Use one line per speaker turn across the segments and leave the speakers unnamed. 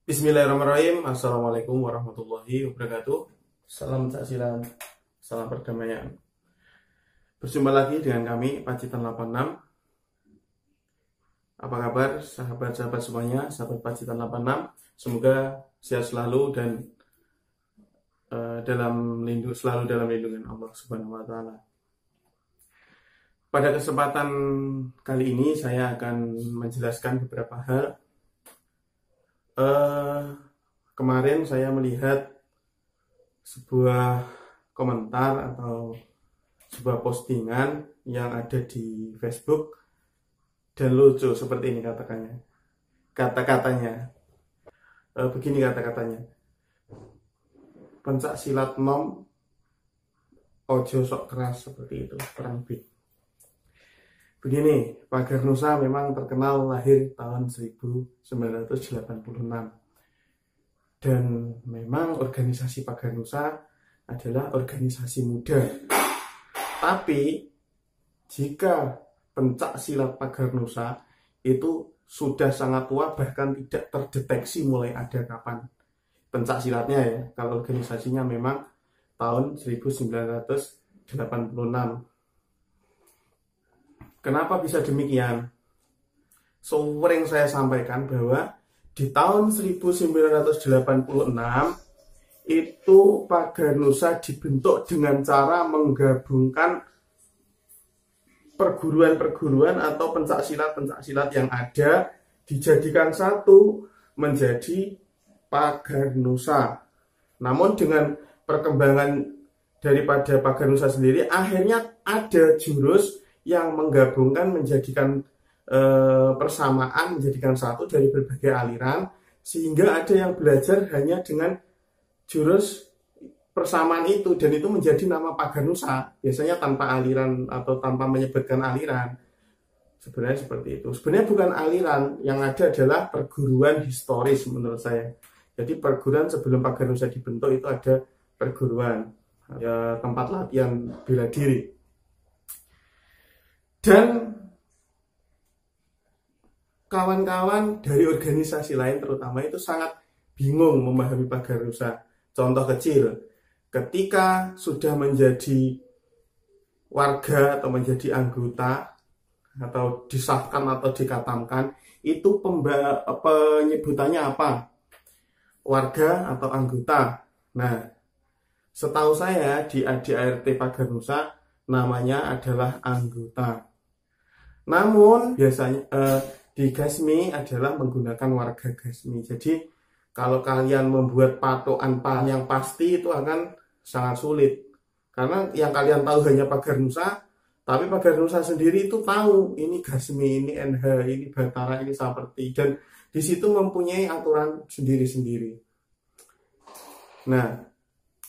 Bismillahirrahmanirrahim. Assalamualaikum warahmatullahi wabarakatuh. Salam caksilan, salam perdamaian. Berjumpa lagi dengan kami Pacitan 86. Apa kabar sahabat-sahabat semuanya, sahabat Pacitan 86? Semoga sehat selalu dan selalu dalam lindungan Allah Subhanahu wa taala. Pada kesempatan kali ini saya akan menjelaskan beberapa hal. Kemarin saya melihat sebuah komentar atau sebuah postingan yang ada di Facebook dan lucu seperti ini kata-katanya. Begini kata-katanya. Pencak silat nom ojo sok keras, seperti itu kurang lebih. Begini, Pagar Nusa memang terkenal lahir tahun 1986. Dan memang organisasi Pagar Nusa adalah organisasi muda. Tapi jika pencak silat Pagar Nusa itu sudah sangat tua, bahkan tidak terdeteksi mulai ada kapan pencak silatnya ya. Kalau organisasinya memang tahun 1986. Kenapa bisa demikian? Sering saya sampaikan bahwa di tahun 1986 itu Pagar Nusa dibentuk dengan cara menggabungkan perguruan-perguruan atau pencak silat yang ada, dijadikan satu menjadi Pagar Nusa. Namun dengan perkembangan daripada Pagar Nusa sendiri, akhirnya ada jurus yang menggabungkan, menjadikan persamaan, menjadikan satu dari berbagai aliran, sehingga ada yang belajar hanya dengan jurus persamaan itu, dan itu menjadi nama Pagar Nusa, biasanya tanpa aliran atau tanpa menyebutkan aliran. Sebenarnya seperti itu. Sebenarnya bukan aliran, yang ada adalah perguruan historis menurut saya. Jadi perguruan sebelum Pagar Nusa dibentuk itu ada perguruan, ya, tempat latihan bela diri. Dan kawan-kawan dari organisasi lain terutama itu sangat bingung memahami Pagar Nusa. Contoh kecil, ketika sudah menjadi warga atau menjadi anggota atau disahkan atau dikatamkan, itu penyebutannya apa? Warga atau anggota. Nah, setahu saya di ADART Pagar Nusa namanya adalah anggota. Namun biasanya di Gasmi adalah menggunakan warga Gasmi. Jadi kalau kalian membuat patokan yang pasti itu akan sangat sulit. Karena yang kalian tahu hanya Pagar Nusa, tapi Pagar Nusa sendiri itu tahu ini Gasmi, ini NH, ini Batara, ini Saperti, dan di situ mempunyai aturan sendiri-sendiri. Nah,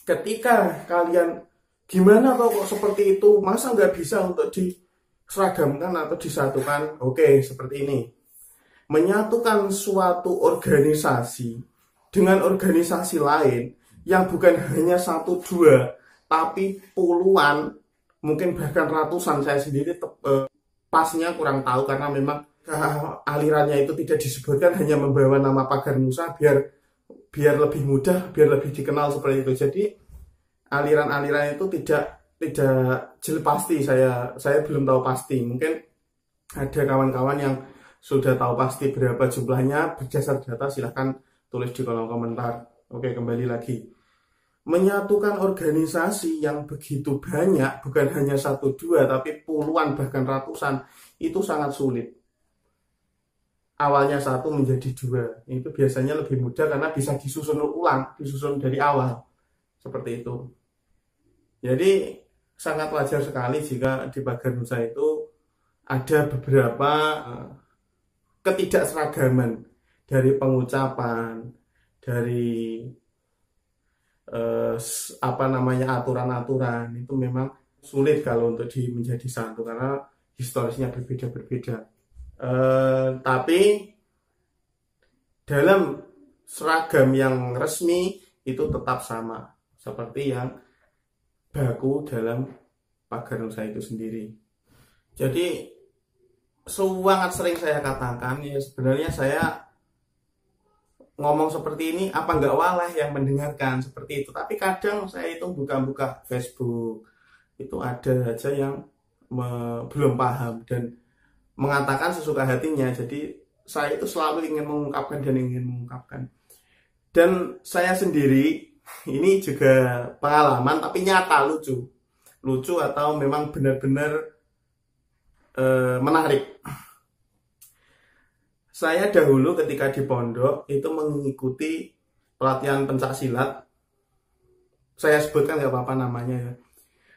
ketika kalian gimana kok seperti itu, masa nggak bisa untuk diseragamkan atau disatukan? Oke, seperti ini. Menyatukan suatu organisasi dengan organisasi lain yang bukan hanya satu dua, tapi puluhan, mungkin bahkan ratusan. Saya sendiri pasnya kurang tahu karena memang alirannya itu tidak disebutkan, hanya membawa nama Pagar Nusa biar lebih mudah, biar lebih dikenal seperti itu. Jadi aliran-aliran itu tidak jelas pasti, saya belum tahu pasti. Mungkin ada kawan-kawan yang sudah tahu pasti berapa jumlahnya berdasar data, silahkan tulis di kolom komentar. Oke, kembali lagi. Menyatukan organisasi yang begitu banyak, bukan hanya satu dua, tapi puluhan bahkan ratusan, itu sangat sulit. Awalnya satu menjadi dua, itu biasanya lebih mudah karena bisa disusun ulang, disusun dari awal. Seperti itu. Jadi sangat wajar sekali jika di Pagar Nusa itu ada beberapa ketidakseragaman dari pengucapan, dari aturan-aturan. Itu memang sulit kalau untuk menjadi satu karena historisnya berbeda-berbeda. Tapi dalam seragam yang resmi itu tetap sama seperti yang baku dalam Pagar Nusa itu sendiri. Jadi sangat sering saya katakan ya, sebenarnya saya ngomong seperti ini apa nggak waleh yang mendengarkan seperti itu. Tapi kadang saya itu buka-buka Facebook, itu ada aja yang belum paham dan mengatakan sesuka hatinya. Jadi saya itu selalu ingin mengungkapkan dan ingin mengungkapkan. Dan saya sendiri ini juga pengalaman tapi nyata, lucu atau memang benar-benar menarik. Saya dahulu ketika di pondok itu mengikuti pelatihan pencak silat. Saya sebutkan nggak apa-apa namanya ya.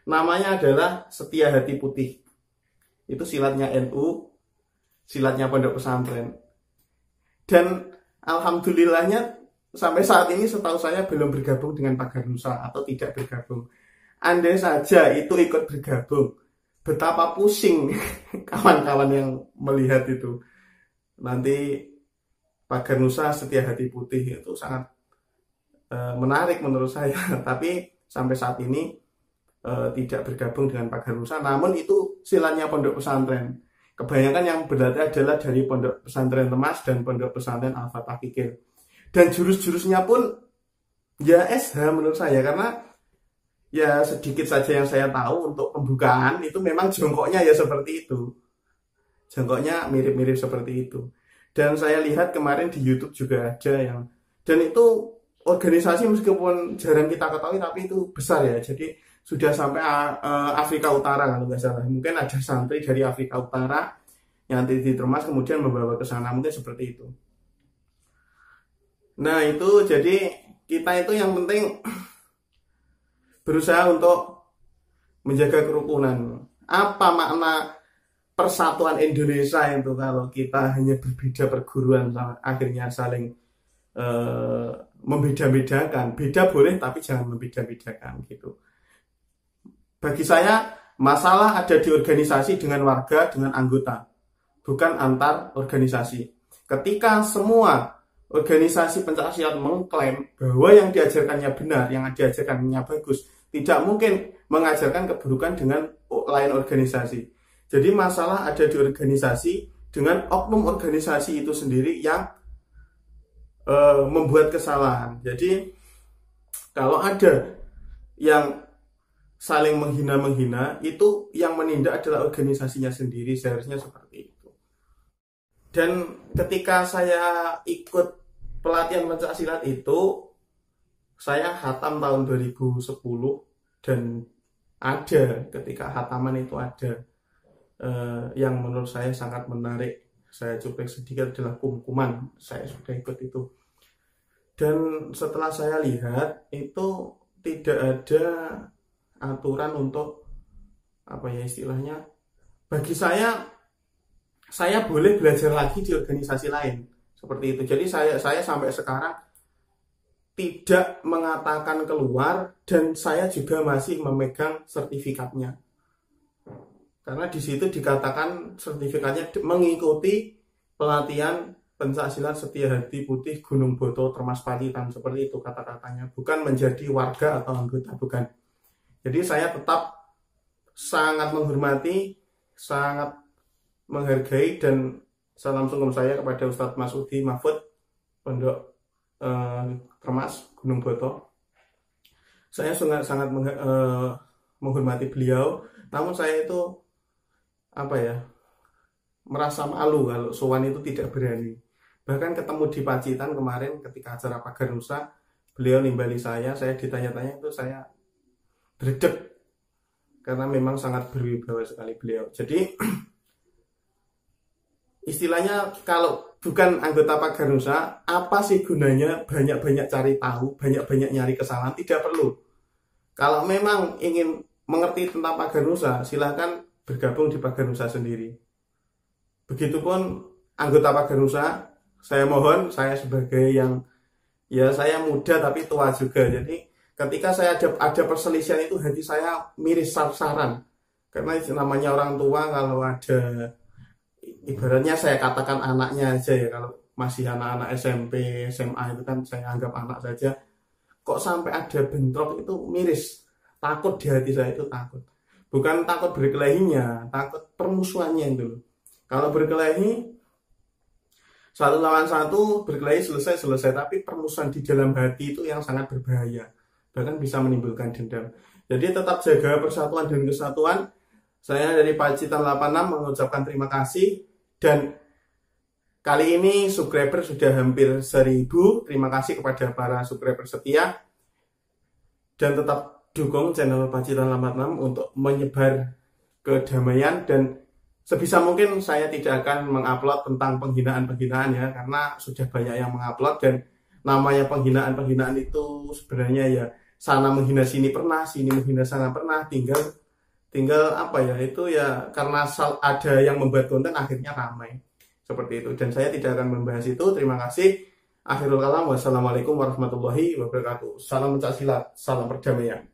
Namanya adalah Setia Hati Putih. Itu silatnya NU, silatnya pondok pesantren. Dan alhamdulillahnya sampai saat ini setahu saya belum bergabung dengan Pagar Nusa atau tidak bergabung. Andai saja itu ikut bergabung, betapa pusing kawan-kawan yang melihat itu. Nanti Pagar Nusa Setia Hati Putih itu sangat menarik menurut saya. Tapi sampai saat ini tidak bergabung dengan Pagar Nusa. Namun itu silatnya pondok pesantren. Kebanyakan yang berlatih adalah dari pondok pesantren Temas dan pondok pesantren Al-Fatah Kikil. Dan jurus-jurusnya pun ya SH menurut saya, karena ya sedikit saja yang saya tahu untuk pembukaan itu memang jongkoknya ya seperti itu. Jongkoknya mirip-mirip seperti itu. Dan saya lihat kemarin di YouTube juga ada yang, dan itu organisasi meskipun jarang kita ketahui tapi itu besar ya. Jadi sudah sampai Afrika Utara kalau nggak salah. Mungkin ada santri dari Afrika Utara yang nanti di Termas kemudian membawa ke sana, mungkin seperti itu. Nah itu jadi kita itu yang penting berusaha untuk menjaga kerukunan. Apa makna persatuan Indonesia itu kalau kita hanya berbeda perguruan, akhirnya saling membeda-bedakan. Beda boleh tapi jangan membeda-bedakan gitu. Bagi saya masalah ada di organisasi dengan warga, dengan anggota, bukan antar organisasi. Ketika semua organisasi pencaksilat mengklaim bahwa yang diajarkannya benar, yang diajarkannya bagus, tidak mungkin mengajarkan keburukan dengan lain organisasi. Jadi masalah ada di organisasi dengan oknum organisasi itu sendiri yang membuat kesalahan. Jadi kalau ada yang saling menghina-menghina, itu yang menindak adalah organisasinya sendiri, seharusnya seperti itu. Dan ketika saya ikut pelatihan pencaksilat itu, saya khatam tahun 2010 dan ada ketika khataman itu ada yang menurut saya sangat menarik. Saya cuplik sedikit adalah kumkuman. Saya sudah ikut itu. Dan setelah saya lihat itu tidak ada aturan untuk apa ya istilahnya. Bagi saya boleh belajar lagi di organisasi lain seperti itu. Jadi saya sampai sekarang tidak mengatakan keluar dan saya juga masih memegang sertifikatnya. Karena di situ dikatakan sertifikatnya mengikuti pelatihan pencaksilat Setia Hati Putih Gunung Boto Termas Pacitan, seperti itu kata-katanya, bukan menjadi warga atau anggota, bukan. Jadi saya tetap sangat menghormati, sangat menghargai, dan salam sungkem saya kepada Ustadz Masudi Mahfud Pondok Termas Gunung Boto. Saya sangat menghormati beliau, namun saya itu merasa malu kalau sowan itu tidak berani. Bahkan ketemu di Pacitan kemarin ketika acara Pagar Nusa, beliau nimbali saya ditanya-tanya itu saya berdek karena memang sangat berwibawa sekali beliau. Jadi istilahnya kalau bukan anggota Pagar Nusa, apa sih gunanya banyak-banyak cari tahu, banyak-banyak nyari kesalahan? Tidak perlu. Kalau memang ingin mengerti tentang Pagar Nusa, silahkan bergabung di Pagar Nusa sendiri. Begitupun anggota Pagar Nusa, saya mohon, saya sebagai yang ya saya muda tapi tua juga. Jadi ketika saya ada perselisihan itu hati saya miris sar-saran. Karena namanya orang tua, kalau ada ibaratnya saya katakan anaknya aja ya, kalau masih anak-anak SMP, SMA itu kan saya anggap anak saja. Kok sampai ada bentrok itu miris. Takut di hati saya itu, takut. Bukan takut berkelahinya, takut permusuhannya itu. Kalau berkelahi satu lawan satu berkelahi selesai, tapi permusuhan di dalam hati itu yang sangat berbahaya, bahkan bisa menimbulkan dendam. Jadi tetap jaga persatuan dan kesatuan. Saya dari Pacitan 86 mengucapkan terima kasih, dan kali ini subscriber sudah hampir 1000. Terima kasih kepada para subscriber setia, dan tetap dukung channel Pacitan 86 untuk menyebar kedamaian. Dan sebisa mungkin saya tidak akan mengupload tentang penghinaan-penghinaan ya, karena sudah banyak yang mengupload, dan namanya penghinaan-penghinaan itu sebenarnya ya sana menghina sini pernah, sini menghina sana pernah, tinggal apa ya, itu ya karena ada yang membuat konten akhirnya ramai seperti itu. Dan saya tidak akan membahas itu. Terima kasih. Akhirul kalam, wassalamualaikum warahmatullahi wabarakatuh. Salam pencak silat, salam perdamaian.